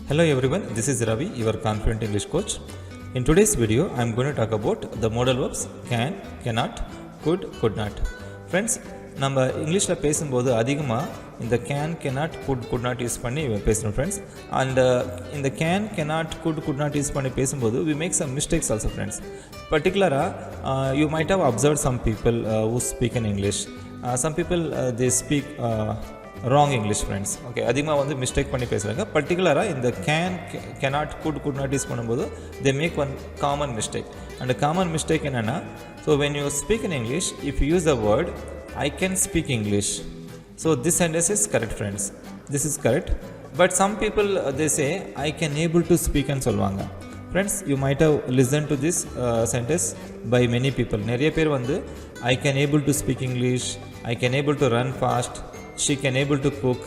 Hello everyone, this is Ravi, your confident English coach. In today's video, I am going to talk about the modal verbs can, cannot, could not. Friends, நம்ம இங்கிலீஷில் பேசும்போது அதிகமாக இந்த can could not use பண்ணி பேசணும் friends. And இந்த cannot, could not use பண்ணி பேசும்போது we make some mistakes also friends. Particularly, you might have observed some people who speak in English. Some people they speak wrong English friends. Okay, அதிகமாக வந்து mistake பண்ணி பேசுகிறாங்க. பர்டிகுலராக இந்த cannot, could not use பண்ணும்போது they make one common mistake. And the common mistake என்னென்னா, so when you speak in English, if you use the word I can speak English, so this sentence is correct friends. This is correct. But some people they say I can able to speak and சொல்வாங்க. Friends, you might have listened to this sentence by many people. நிறைய பேர் வந்து I can able to speak English, I can able to run fast, she can able to cook,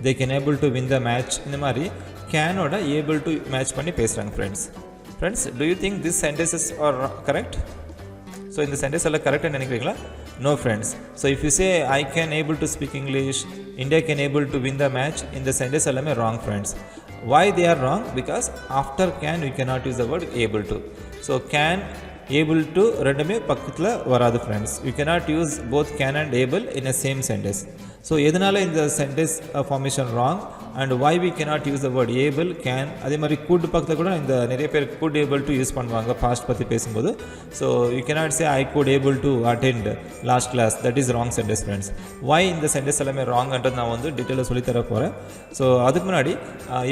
they can able to win the match. இந்த மாதிரி can ஓட able to match பண்ணி பேசுகிறாங்க friends. Do you think these sentences are correct? So இந்த sentence எல்லாம் கரெக்டாக நினைக்கிறீங்களா? No friends. So if you say I can able to speak English, India can able to win the match, in the sentence எல்லாமே wrong friends. Why they are wrong? Because after can we cannot use the word able to. So can, able to ரெண்டுமே பக்கத்தில் வராது friends. You cannot use both can and able in a same sentence. So எதனால இந்த sentence formation wrong and why we cannot use the word able, can, அதே மாதிரி could பக்கத்தில் கூட இந்த நிறைய பேர் could able to யூஸ் பண்ணுவாங்க past பற்றி பேசும்போது. So you cannot say I could able to attend last class. That is wrong sentence friends. Why இந்த sentence எல்லாமே wrong என்றது நான் வந்து டீட்டெயிலாக சொல்லித்தர போகிறேன். So அதுக்கு முன்னாடி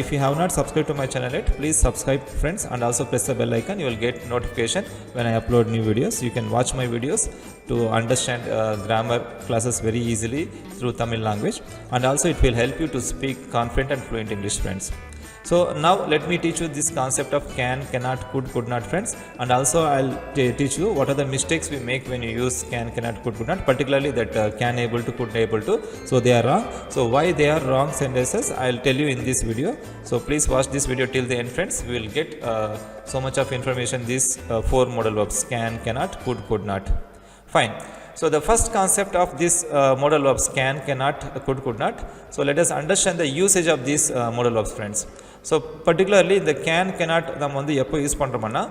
if you have not subscribed to my channel yet, please subscribe friends and also press the bell icon. You will get notification when I upload new videos. You can watch my videos to understand grammar classes very easily through Tamil language, and also it will help you to speak confident and fluent English friends. So now let me teach you this concept of can, cannot, could not friends, and also I'll teach you what are the mistakes we make when you use can, cannot, could not, particularly that can able to, could able to. So they are wrong. So why they are wrong sentences I'll tell you in this video. So please watch this video till the end friends. We will get so much of information these four modal verbs can, cannot, could not. Fine. So the first concept of this modal verbs can, cannot, could not. So let us understand the usage of these modal verbs friends. So particularly the can, cannot நம்ம வந்து எப்போ use பண்ணுறோம்னா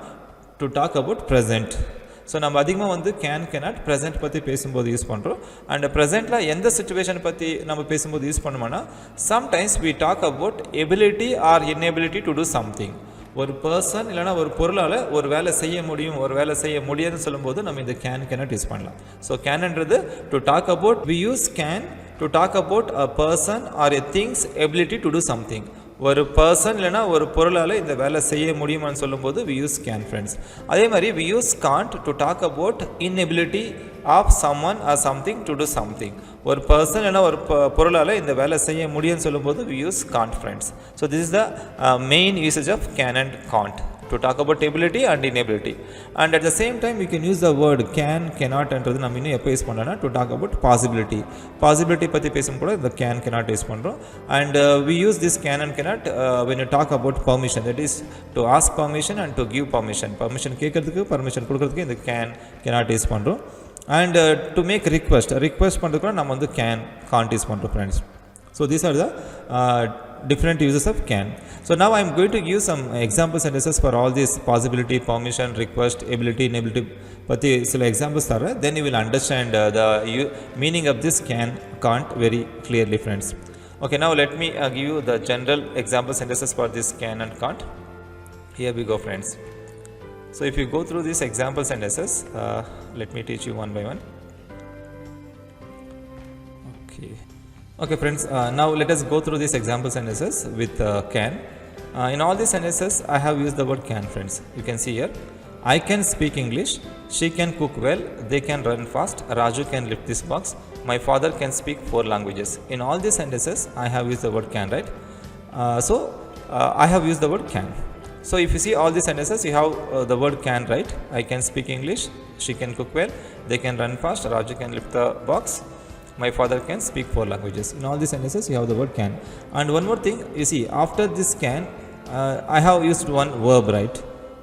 to talk about present. So நம்ம அதிகமாக வந்து can cannot present பற்றி பேசும்போது use பண்ணுறோம். அண்ட் ப்ரெசென்ட்டில் எந்த சுச்சுவேஷன் பற்றி நம்ம பேசும்போது யூஸ் பண்ணோம்னா sometimes we talk about ability or inability to do something. ஒரு பர்சன் இல்லைனா ஒரு பொருளால் ஒரு வேலை செய்ய முடியும், ஒரு வேலை செய்ய முடியாதுன்னு சொல்லும்போது நம்ம இந்த கேன் cannot யூஸ் பண்ணலாம். ஸோ கேன்ன்றது to talk about, we use can to talk about a person or a things ability to do something. ஒரு பர்சன் இல்லைனா ஒரு பொருளால் இந்த வேலை செய்ய முடியுமான்னு சொல்லும்போது வி யூஸ் கேன் ஃப்ரெண்ட்ஸ். அதே மாதிரி we use can't to talk about inability of someone or something to do something. ஒரு பர்சன் இல்லைனா ஒரு பொருளால் இந்த வேலை செய்ய முடியும்னு சொல்லும்போது we use can't friends. So this is the main usage of can and can't to talk about ability and inability. And at the same time we can use the word can, cannot என்றது நம்ம இன்னும் எப்போ use பண்ணோம்னா to talk about possibility பற்றி பேசும்போது இந்த can, cannot use பண்ணுறோம். And we use this can and cannot when you talk about permission, that is to ask permission and to give permission கேட்கறதுக்கு permission கொடுக்கறதுக்கு இந்த can, cannot யூஸ் பண்ணுறோம். And to make request பண்ணுறதுக்கு நம்ம வந்து can, can't use பண்ணுறோம் friends. So these are the different uses of can. So now I am going to give some example sentences for all these possibility, permission, request, ability, inability பற்றி சில examples தரேன். Then you will understand the meaning of this can, can't very clearly friends. Okay, now let me give you the general example sentences for this can and can't. Here we go friends. So if you go through these example sentences, let me teach you one by one. Okay friends, now let us go through these example sentences with can. In all these sentences I have used the word can friends. You can see here, I can speak English, she can cook well, they can run fast, Raju can lift this box, my father can speak 4 languages. In all these sentences I have used the word can, right? I have used the word can. So if you see all these sentences you have the word can, right? I can speak English, she can cook well, they can run fast, Raju can lift the box, my father can speak 4 languages. In all these sentences you have the word can. And one more thing, you see after this can I have used one verb, right?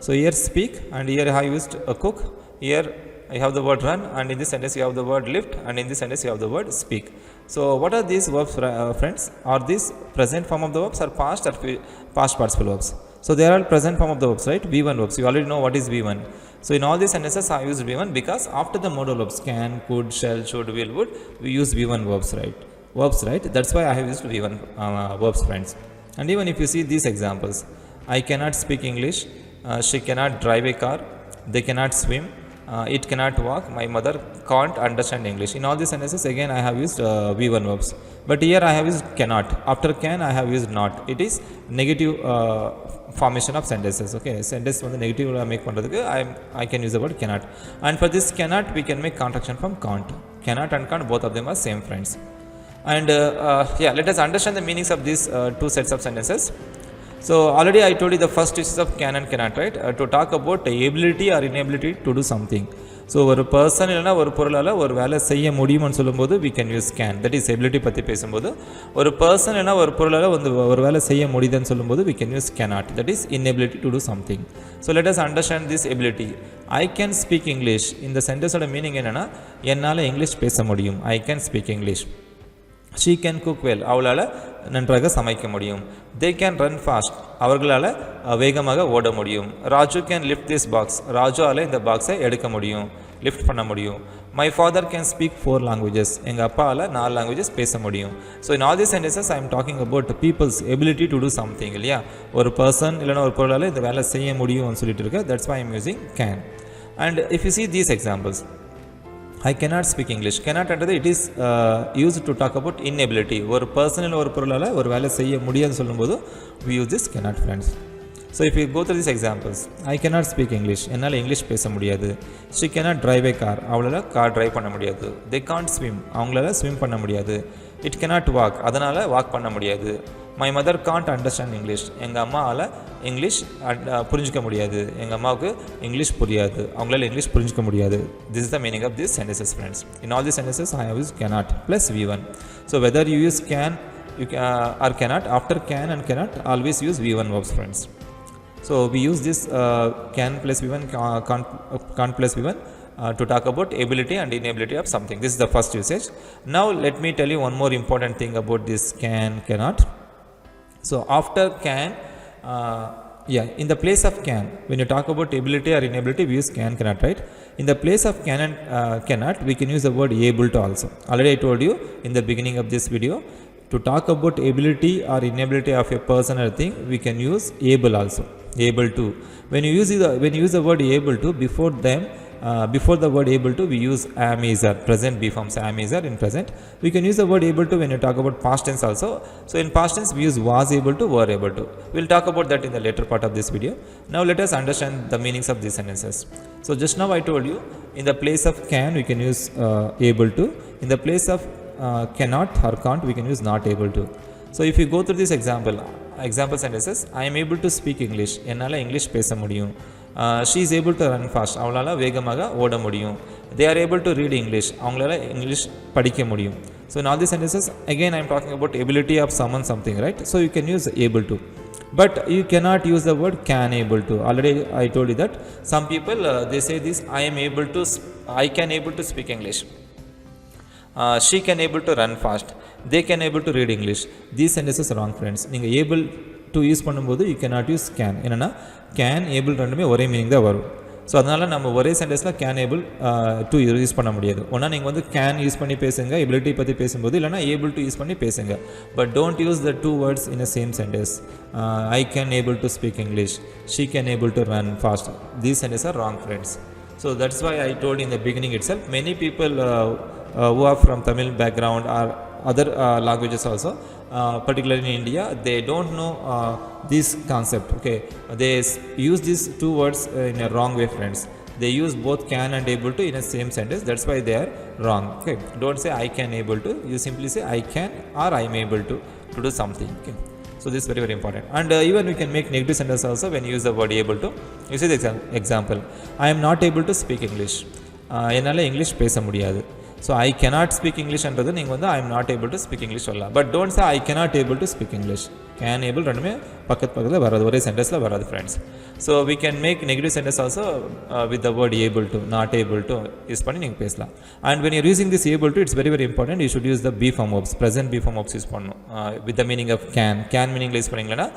So here speak, and here I have used a cook, here I have the word run, and in this sentence you have the word lift, and in this sentence you have the word speak. So what are these verbs, friends? Are these present form of the verbs or past past participle verbs? So they are all present form of the verbs, right? V1 verbs. You already know what is V1. So in all these sentences I use V1 because after the modal verbs can, could, shall, should, will, would, we use V1 verbs, right? Verbs, right? That's why I have used V1 verbs, friends. And even if you see these examples, I cannot speak English, she cannot drive a car, they cannot swim, it cannot walk, my mother can't understand English. In all these sentences again I have used V1 verbs. But here I have used cannot. After can I have used not. It is negative formation of sentences. Okay, sentence வந்து negative make பண்றதுக்கு I can use the word cannot. And for this cannot we can make contraction from can't. Cannot and can't, both of them are same, friends. And yeah, let us understand the meanings of these two sets of sentences. So already I told you the first uses of can and cannot, right? To talk about ability or inability to do something. So ஒரு person இல்லைனா ஒரு பொருளால் ஒரு வேலை செய்ய முடியும்னு சொல்லும்போது we can use can. That is ability பற்றி பேசும்போது ஒரு பர்சன் இல்லைனா ஒரு பொருளால் வந்து ஒரு வேலை செய்ய முடியுதுன்னு சொல்லும்போது we can use cannot. That is inability to do something. So let us understand this ability. I can speak English. இந்த சென்டென்ஸோட மீனிங் என்னென்னா என்னால் இங்கிலீஷ் பேச முடியும். I can speak English. She can cook well. அவளால் நன்றாக சமைக்க முடியும். They can run fast. அவர்களால் வேகமாக ஓட முடியும். Raju can lift this box. ராஜுவால் இந்த பாக்ஸை எடுக்க முடியும், லிஃப்ட் பண்ண முடியும். My father can speak 4 languages. எங்கள் அப்பாவால் 4 languages பேச முடியும். So in all these sentences I am talking about people's ability to do something. இல்லையா, ஒரு பர்சன் இல்லைனா ஒரு பொருளால் இந்த வேலை செய்ய முடியும்னு சொல்லிட்டு இருக்கு. That's why I am using can. And if you see these examples, I cannot speak English. Cannot என்றது it is used to talk about inability. ஒரு பர்சனில் ஒரு பொருளால் ஒரு வேலை செய்ய முடியாதுன்னு சொல்லும்போது we use this cannot, friends. So if you go through these examples, I cannot speak English. என்னால் இங்கிலீஷ் பேச முடியாது. She cannot drive a car. அவளால் கார் டிரைவ் பண்ண முடியாது. They can't swim. அவங்களால ஸ்விம் பண்ண முடியாது. It cannot walk. அதனால் வாக் பண்ண முடியாது. My mother can't understand English. எங்கள் அம்மாவால் இங்கிலீஷ் புரிஞ்சிக்க முடியாது. எங்கள் அம்மாவுக்கு இங்கிலீஷ் புரியாது. அவங்களால இங்கிலீஷ் புரிஞ்சிக்க முடியாது. This is the meaning of these sentences, friends. In all these sentences I have used cannot plus V1. So whether you use can or cannot, after can and cannot always use V1 verbs, friends. So we use this can plus V1, can't plus V1 to talk about ability and inability of something. This is the first usage. Now let me tell you one more important thing about this can, cannot. So after can, in the place of can, when you talk about ability or inability, we use can, cannot, right? In the place of can and cannot, we can use the word able to also. Already I told you in the beginning of this video, to talk about ability or inability of a person or thing, we can use able also. Able to. When you use the word able to, before the word able to, we use am, is, are. Present B forms am, is, are in present. We can use the word able to when you talk about past tense also. So in past tense we use was able to, were able to. We'll talk about that in the later part of this video. Now let us understand the meanings of these sentences. So just now I told you, in the place of can we can use able to. In the place of cannot or can't, we can use not able to. So if you go through this example sentences, I am able to speak English. என்னால் English பேச முடியும். She is able to run fast. அவங்களால வேகமாக ஓட முடியும். They are able to read English. அவங்களால English படிக்க முடியும். So in all these sentences, again I am talking about ability of someone something, right? So you can use able to. But you cannot use the word can able to. Already I told you that some people they say this, I can able to speak English. She can able to run fast. They can able to read English. These sentences are wrong, friends. நீங்கள் able to use பண்ணும்போது you cannot use can. என்னன்னா can able ரெண்டுமே ஒரே meaning தான் வரும். So அதனால் நம்ம ஒரே சென்டென்ஸில் can able to யூஸ் பண்ண முடியாது. ஒன்றா நீங்கள் வந்து can யூஸ் பண்ணி பேசுங்க எபிலிட்டி பற்றி பேசும்போது, இல்லைனா able to யூஸ் பண்ணி பேசுங்க. But don't use the two words in the same sentence. I can able to speak English. She can able to run fast. These sentences are wrong, friends. So that's why I told in the beginning itself, many people who are from Tamil background or other languages also, particularly in India, they don't know this concept. Okay, they use these two words in a wrong way, friends. They use both can and able to in a same sentence. That's why they are wrong. Okay, don't say I can able to. You simply say I can or I am able to do something. Okay, so this is very very important. And even we can make negative sentence also when you use the word able to. You see the example, I am not able to speak English. என்னால் English பேச முடியாது. So I cannot speak English என்றது நீங்கள் வந்து I am not able to speak English சொல்லலாம். But don't say I cannot able to speak English. Can able ரெண்டுமே பக்கத்தில் வராது, ஒரே சென்டென்ஸில் வராது friends. So we can make negative sentence also with the word able to, not able to use பண்ணி நீங்கள் பேசலாம். And when your using this able to, it's very very important. You should use the be form ops, present be form ops use பண்ணணும் with the meaning of can மீனிங்கில் use பண்ணிங்களா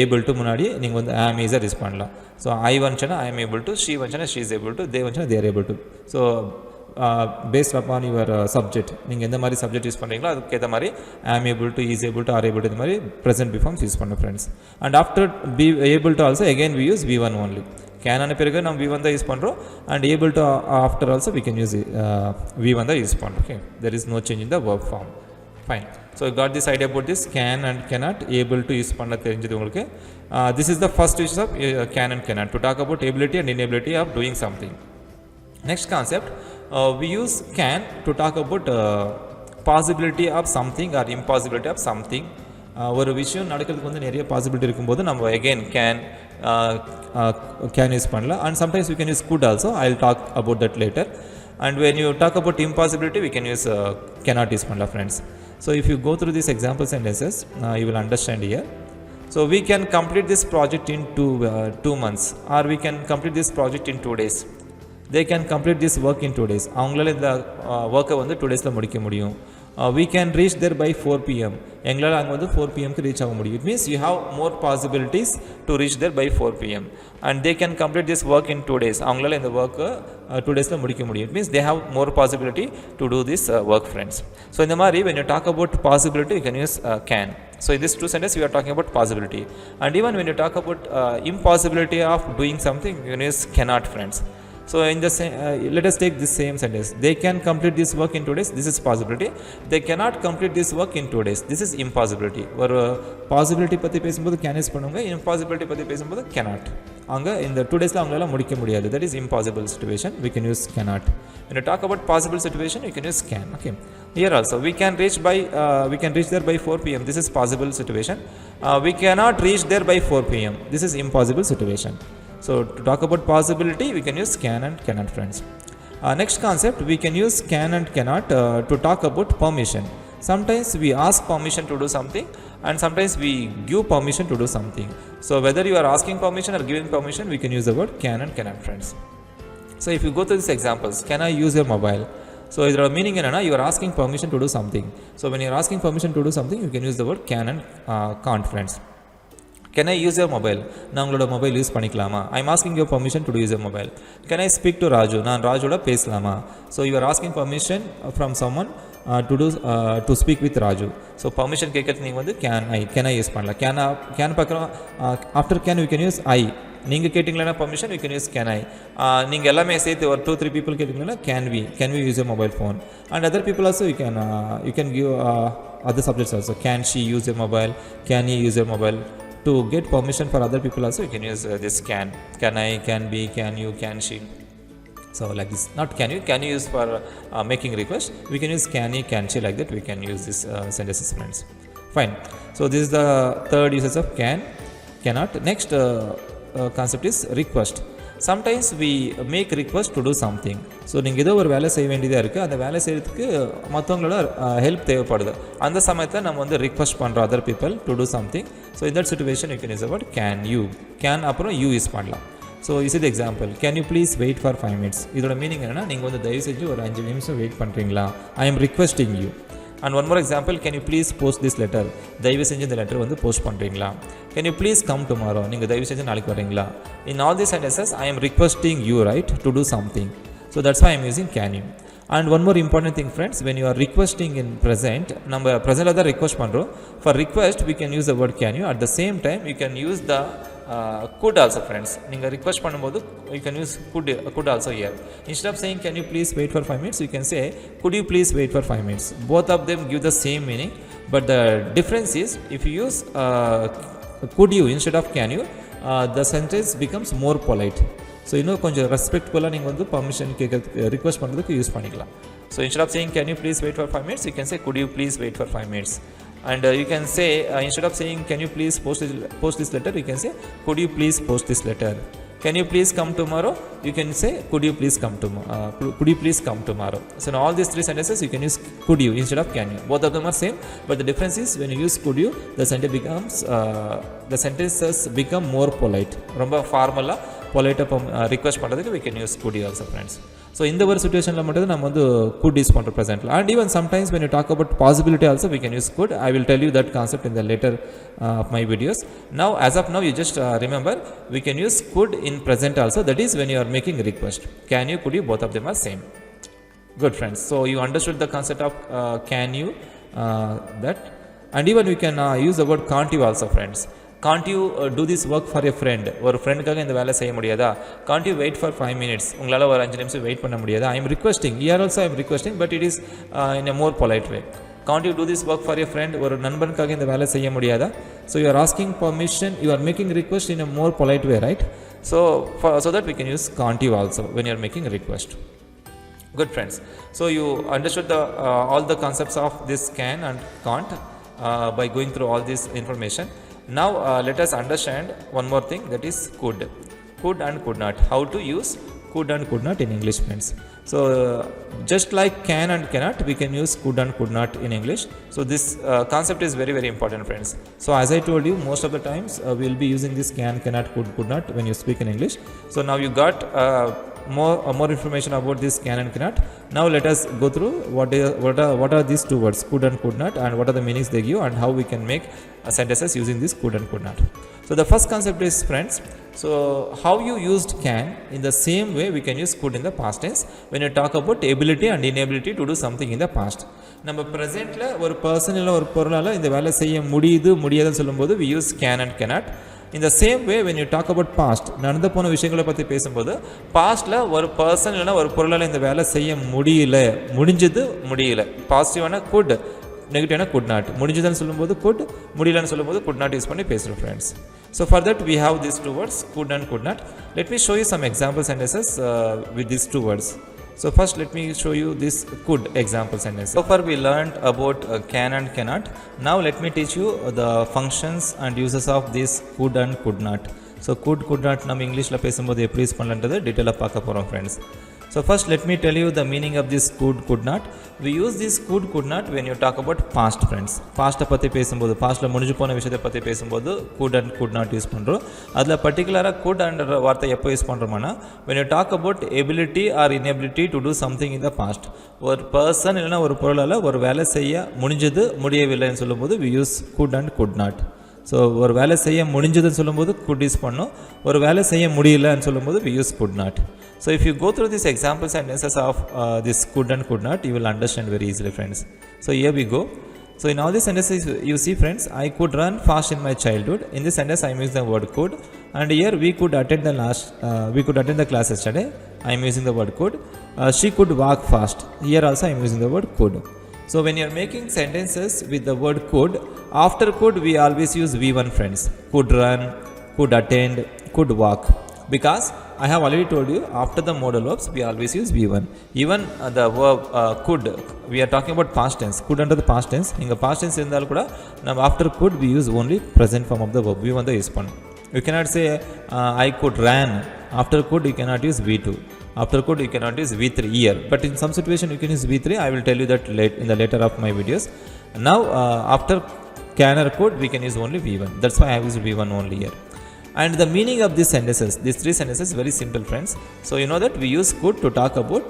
able to முன்னாடி நீங்கள் வந்து ஆம் ஈஸாக use பண்ணலாம். So I வந்துச்சுன்னா I am able to, she வந்துச்சுன்னா she is able to, they வந்துச்சுன்னா they are able to. So based upon your subject, நீங்கள் எந்த மாதிரி சப்ஜெக்ட் யூஸ் பண்ணுறீங்களோ அதுக்கேற்ற மாதிரி am able to, is able to, are able to, இந்த மாதிரி ப்ரெசென்ட் பி ஃபார்ம்ஸ் யூஸ் பண்ண friends. And after be able to also again we use V1 only. Can ஆன பிறகு நம்ம V1 தான் யூஸ் பண்ணுறோம். And able to after also we can use V1 தான் use பண்ணுறோம். Okay, there is no change in the verb form. Fine. So you got this idea about this can and cannot, able to use பண்ண தெரிஞ்சது உங்களுக்கு. This is the first use of can and cannot to talk about ability and inability of doing something. Next concept, we use can to talk about possibility of something or impossibility of something. ஒரு விஷயம் நடக்கிறதுக்கு வந்து நிறைய possibility இருக்கும்போது நம்ம again can use பண்ணலாம். And sometimes we can use could also. I'll talk about that later. And when you talk about impossibility, we can use cannot use பண்ணலாம் friends. So if you go through these example sentences, you will understand here. So we can complete this project in 2 months, or we can complete this project in 2 days. They can complete this work in 2 days. அவங்களால இந்த ஒர்க்கை வந்து 2 daysல முடிக்க முடியும். We can reach there by 4 p.m. எங்களால் அங்கே வந்து 4 p.m.க்கு reach ஆக முடியும். It means you have more possibilities to reach there by 4 p.m. And they can complete this work in 2 days. அவங்களால இந்த ஒர்க்கை 2 daysல முடிக்க முடியும். It means they have more possibility to do this work, friends. So இந்த மாதிரி when you talk about possibility, you can use can. So in this 2 sentences, we are talking about possibility. And even when you talk about impossibility of doing something, you can use cannot, friends. So in the let us take this same sentence. They can complete this work in 2 days. This is possibility. They cannot complete this work in 2 days. This is impossibility. ஒரு possibility பற்றி பேசும்போது can use பண்ணுவாங்க, impossibility பற்றி பேசும்போது cannot. அங்க இந்த 2 daysல அவங்களால முடிக்க முடியாது. That is impossible situation. We can use cannot. When you talk about possible situation, you can use can. Okay. Here also we can reach there by 4 p.m. This is possible situation. We cannot reach there by 4 p.m. This is impossible situation. So to talk about possibility, we can use can and cannot, friends. Next concept, we can use can and cannot to talk about permission. Sometimes we ask permission to do something, and sometimes we give permission to do something. So whether you are asking permission or giving permission, we can use the word can and cannot, friends. So if you go through these examples, can I use your mobile? So இதோட meaning என்னன்னா, you are asking permission to do something. So when you are asking permission to do something, you can use the word can and can't, friends. Can I use your mobile? நான் உங்களோட mobile use பண்ணிக்கலாமா? I am asking your permission to use your mobile. Can I speak to Raju? நான் ராஜோட பேசலாமா? So you are asking permission from someone to speak with Raju. So permission கேட்கறது நீங்கள் வந்து can I use பண்ணலாம். கேன் பார்க்குறோம். After can you can use I. நீங்கள் கேட்டிங்களா permission, you can use can I. நீங்கள் எல்லாமே சேர்த்து ஒரு 2-3 people கேட்டிங்கன்னா can we use your mobile phone. And other people also you can give other subjects also. Can she use your mobile? Can you use your mobile? To get permission for other people also, you can use this can I, can be, can you, can she. So like this. Not can you use for making request. We can use can he, can she, like that we can use this sentences, friends. Fine. So this is the third usage of can, cannot. Next concept is request. Sometimes we make request to do something. So நீங்கள் ஏதோ ஒரு வேலை செய்ய வேண்டியதாக இருக்குது, அந்த வேலை செய்கிறதுக்கு மற்றவங்களோட ஹெல்ப் தேவைப்படுது. அந்த சமயத்தில் நம்ம வந்து ரிக்வெஸ்ட் பண்ணுறோம் other people to do something. So இந்த situation you can use about can you. Can அப்புறம் யூ யூஸ் பண்ணலாம். ஸோ இஸ் இது example. Can you please wait for 5 minutes? இதோட மீனிங் என்னென்னா, நீங்கள் வந்து தயவு செஞ்சு ஒரு 5 நிமிஷம் வெயிட் பண்ணுறீங்களா? I am requesting you. And one more example, can you please post this letter? தயவு செஞ்சு இந்த லெட்டர் வந்து போஸ்ட் பண்ணுறீங்களா? Can you please come tomorrow? நீங்கள் தயவு செஞ்சு நாளைக்கு வரீங்களா? In all these sentences I am requesting you, right, to do something. So that's why I am using can you. And one more important thing, friends, when you are requesting in present, நம்ம presentல தான் request பண்றோம். For request we can use the word can you. At the same time you can use the could also, friends. நீங்க request பண்ணும்போது you can use could also here. Instead of saying can you please wait for 5 minutes, you can say could you please wait for 5 minutes. Both of them give the same meaning, but the difference is if you use could you instead of can you, the sentence becomes more polite. So இன்னும் கொஞ்சம் ரெஸ்பெக்ட்ஃபுல்லாக நீங்கள் வந்து permission கேட்க request பண்ணுறதுக்கு use பண்ணிக்கலாம். So instead of saying can you please wait for 5 minutes, you can say could you please wait for 5 minutes. And you can say instead of saying can you please post this letter, you can say could you please post this letter. Can you please come tomorrow? You can say could you please come tomorrow. Could you please come tomorrow? So in all these three sentences you can use could you instead of can you. Both of them are same, but the difference is when you use could you, the sentence becomes the sentences become more polite. Romba formala polite request பண்றதுக்கு we can use could you also, friends. So இந்த ஒரு situationல மட்டும் நம்ம வந்து could use பண்ற presentல. And even sometimes when you talk about possibility also we can use could. I will tell you that concept in the later of my videos. Now as of now you just remember we can use could in present also, that is when you are making a request. Can you, could you, both of them are same. Good, friends. So you understood the concept of can you, that, and even we can use the word can't you also, friends. Can't you do this work for a friend? ஒரு ஃப்ரெண்டுக்காக இந்த வேலை செய்ய முடியாதா? Can't you wait for 5 minutes? உங்களால் ஒரு 5 நிமிஷம் wait பண்ண முடியாதா? I am requesting. Here also I am requesting, but it is in a more polite way. Can't you do this work for a friend? ஒரு நண்பனுக்காக இந்த வேலை செய்ய முடியாதா? So you are asking permission, you are making request in a more polite way, right? So that we can use can't you also when you are making a request. Good, friends. So you understood all the concepts of this can and can't by going through all this information. Now let us understand one more thing, that is could and could not. How to use could and could not in English, friends. So just like can and cannot, we can use could and could not in English. So this concept is very, very important, friends. So as I told you, most of the times we will be using this can, cannot, could not when you speak in English. So now you got more information about this can and cannot. Now let us go through what are these two words, could and could not, and what are the meanings they give, and how we can make sentences using this could and could not. So the first concept is, friends, so how you used can, in the same way we can use could in the past tense when you talk about ability and inability to do something in the past. நம்ம ப்ரெசென்ட்ல ஒரு person இல்லை ஒரு பொருளால் இந்த வேலை செய்ய முடியாதுன்னு சொல்லும்போது we use can and cannot. In the same way when you talk about past, நடந்து போன விஷயங்களை பற்றி பேசும்போது பாஸ்ட்டில் ஒரு பர்சன் இல்லைனா ஒரு பொருளால் இந்த வேலை செய்ய முடியல, பாசிட்டிவான குட், நெகட்டிவான குட் நாட். முடிஞ்சதுன்னு சொல்லும்போது குட், முடியலன்னு சொல்லும்போது குட் நாட் யூஸ் பண்ணி பேசுகிறோம், friends. So for that we have these two words, could and could not. Let me show you some example sentences with these two words. So first let me show you this could example sentence. So far we learned about can and cannot. Now let me teach you the functions and uses of this could and could not. So could not நம்ம இங்கிலீஷில் பேசும்போது எப்படி use பண்ணலன்றது டீட்டெயிலாக பார்க்க போகிறோம், friends. So first let me tell you the meaning of this could not. We use this could not when you talk about past, friends. Past பற்றி பேசும்போது, பாஸ்ட்டில் முடிஞ்சு போன விஷயத்தை பற்றி பேசும்போது could and could not use பண்ணுறோம். அதில் பர்டிகுலராக could and வார்த்தை எப்போ யூஸ் பண்ணுறோம்னா when you talk about ability or inability to do something in the past. ஒரு பர்சன் இல்லைனா ஒரு பொருளால் ஒரு வேலை செய்ய முடியவில்லைன்னு சொல்லும்போது we use could and could not. So ஒரு வேலை செய்ய முடிஞ்சதுன்னு சொல்லும்போது could யூஸ் பண்ணோம், ஒரு வேலை செய்ய முடியலன்னு சொல்லும்போது we use could not. So if you go through these example sentences of this could and could not, you will understand very easily, friends. So here we go. So in all these sentences you see, friends, I could run fast in my childhood. In this sentence I am using the word could, and here we could attend the class yesterday. I am using the word could. She could walk fast. Here also I am using the word could. So when you are making sentences with the word could, after could we always use V1, friends. Could run, could attend, could walk. Because I have already told you, after the modal verbs we always use V1. Even the verb could, we are talking about past tense. Could under the past tense. In the past tense irundhal kuda, now after could we use only present form of the verb. V1 the use pannu. You cannot say I could ran. After could you cannot use V2. After could you cannot use V3 here. But in some situation you can use V3. I will tell you that in the later of my videos. Now after can or could we can use only V1. That's why I have used V1 only here. And the meaning of these sentences, these three sentences, very simple, friends. So you know that we use could to talk about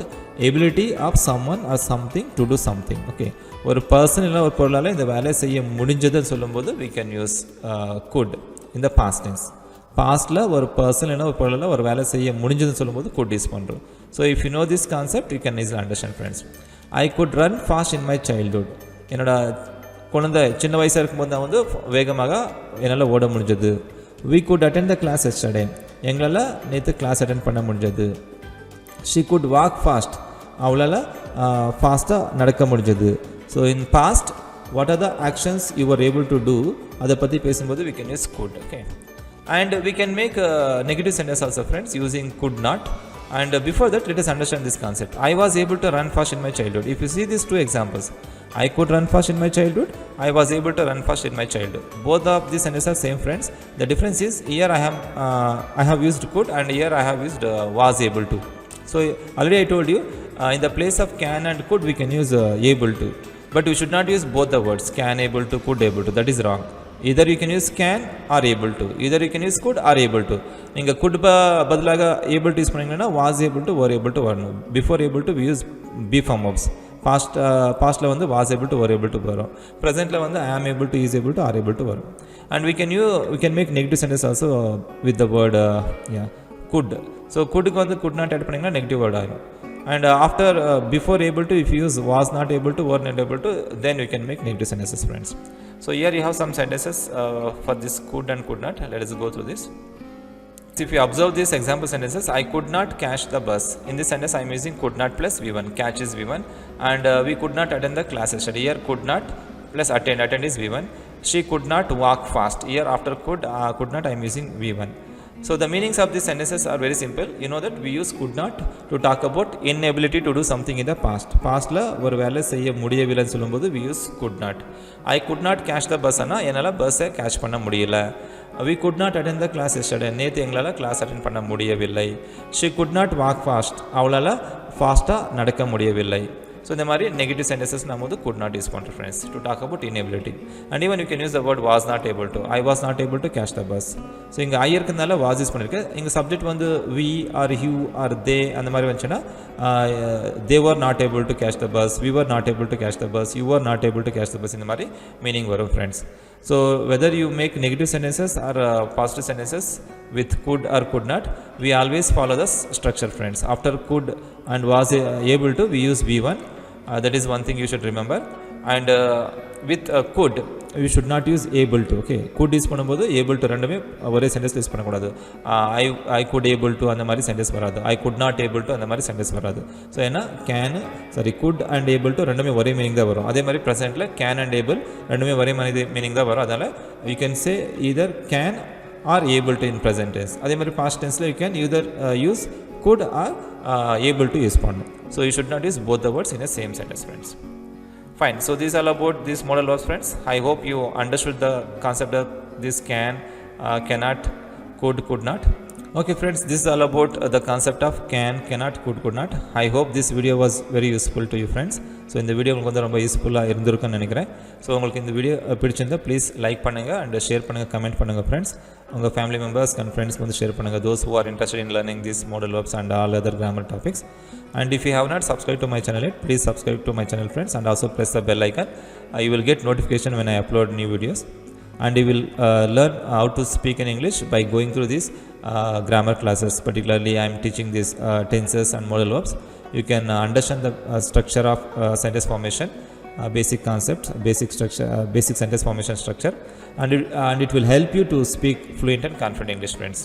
ability of someone or something to do something. Okay, ஒரு person இல்லை ஒரு பொருளால் இந்த வேலை செய்ய முடிஞ்சதுன்னு சொல்லும்போது we can use could in the past tense. பாஸ்ட்டில் ஒரு பர்சன் இல்லைனா ஒரு பொருளால் ஒரு வேலை செய்ய முடிஞ்சதுன்னு சொல்லும்போது could யூஸ் பண்ணுறோம். So if you know this concept, you can easily understand, friends. I could run fast in my childhood. என்னோட குழந்தை சின்ன வயசாக இருக்கும்போது நான் வந்து வேகமாக என்னால் ஓட முடிஞ்சது. We could attend the class yesterday. எங்களால் நேற்று கிளாஸ் அட்டென்ட் பண்ண முடிஞ்சது. She could walk fast. அவளால் ஃபாஸ்ட்டாக நடக்க முடிஞ்சது. So in past what are the actions you are able to do, அதை பற்றி பேசும்போது we can use could. Okay, and we can make a negative sentence also, friends, using could not. And before that, let us understand this concept. I was able to run fast in my childhood. If you see these two examples, I could run fast in my childhood, I was able to run fast in my childhood. Both of these sentences are same, friends. The difference is here I have used could, and here I have used was able to. So already I told you, in the place of can and could we can use able to, but we should not use both the words can able to, could able to. That is wrong. Either you can use can or able to, either you can use could or able to. Inga could badalaga able to use pannina was able to, were able to varano. Before able to we use be form verbs. Past la vandu was able to, were able to varum. Present la vandu I am able to, is able to, are able to varum. And we can make negative sentence also with the word could. So could ku vandu could not add pannina negative word agum. And after before able to, if you use was not able to, were not able to, then we can make negative sentences, friends. So here you have some sentences for this could and could not. Let us go through this. So if you observe these example sentences, I could not catch the bus. In this sentence I am using could not plus V1. Catch is V1, and we could not attend the class yesterday. Here could not plus attend is V1. She could not walk fast. Here after could not I am using V1. So the meanings of these sentences are very simple. You know that we use could not to talk about inability to do something in the past. Past la ஒரு வேலை செய்ய முடியவில்லைன்னு சொல்லும்போது we use could not. I could not catch the bus அனா என்னால் பஸ்ஸை catch பண்ண முடியல. We could not attend the class yesterday. நேற்று எங்களால் கிளாஸ் அட்டென்ட் பண்ண முடியவில்லை. She could not walk fast. அவளால் ஃபாஸ்ட்டாக நடக்க முடியவில்லை. So இந்த மாதிரி நெகட்டிவ் சென்டென்சஸ் நம்ம வந்து could not யூஸ் பண்ணுறோம், friends, to talk about inability. And even you can use the word was not able to. I was not able to catch the bus. So இங்கே ஐ இருக்கிறதுனால was use பண்ணியிருக்கேன். இங்கே subject வந்து we or you or they அந்த மாதிரி வந்துச்சுன்னா they were not able to catch the bus, we were not able to catch the bus, you were not able to catch the bus. இந்த மாதிரி meaning வரும், friends. So whether you make negative sentences or positive sentences with could or could not, we always follow the structure, friends. After could and was able to, we use V1. That is one thing you should remember. And with could, we should not use able to. Okay, could use பண்ணும்போது able to ரெண்டுமே ஒரே sentence use பண்ணக்கூடாது. I could able to அந்த மாதிரி sentence வராது. I could not able to அந்த மாதிரி sentence வராது. ஸோ ஏன்னா could and able to ரெண்டுமே ஒரே மீனிங் தான் வரும். அதே மாதிரி ப்ரெசென்ட்டில் can and able ரெண்டுமே ஒரே மீனிங் தான் வரும். அதனால் you can say either can or able to in present tense. அதே மாதிரி past tenseல you can either use could or able to use பண்ணணும். So you should not use both the words in the same sentence, friends. Fine. So this is all about this modal verbs, friends. I hope you understood the concept of this can, cannot, could not. Okay, friends, this is all about the concept of can, cannot, could not. I hope this video was very useful to you, friends. So இந்த video உங்களுக்கு வந்து ரொம்ப யூஸ்ஃபுல்லாக இருந்திருக்குன்னு நினைக்கிறேன். So உங்களுக்கு இந்த video பிடிச்சிருந்தா ப்ளீஸ் லைக் பண்ணுங்கள் அண்ட் ஷேர் பண்ணுங்கள், கமெண்ட் பண்ணுங்கள், ஃப்ரெண்ட்ஸ். உங்கள் ஃபேமிலி மெம்பர்ஸ் அண்ட் ஃப்ரெண்ட்ஸ்க்கு வந்து ஷேர் பண்ணுங்கள், those who are interested in learning these modal verbs and all other grammar topics. And if you have not subscribed to my channel yet, please subscribe to my channel, friends, and also press the bell icon. You will get notification when I upload new videos. And you will learn how to speak in English by going through these grammar classes. Particularly I am teaching these tenses and modal verbs. You can understand the structure of sentence formation, basic concepts, basic structure, basic sentence formation structure, and it will help you to speak fluent and confident English, friends.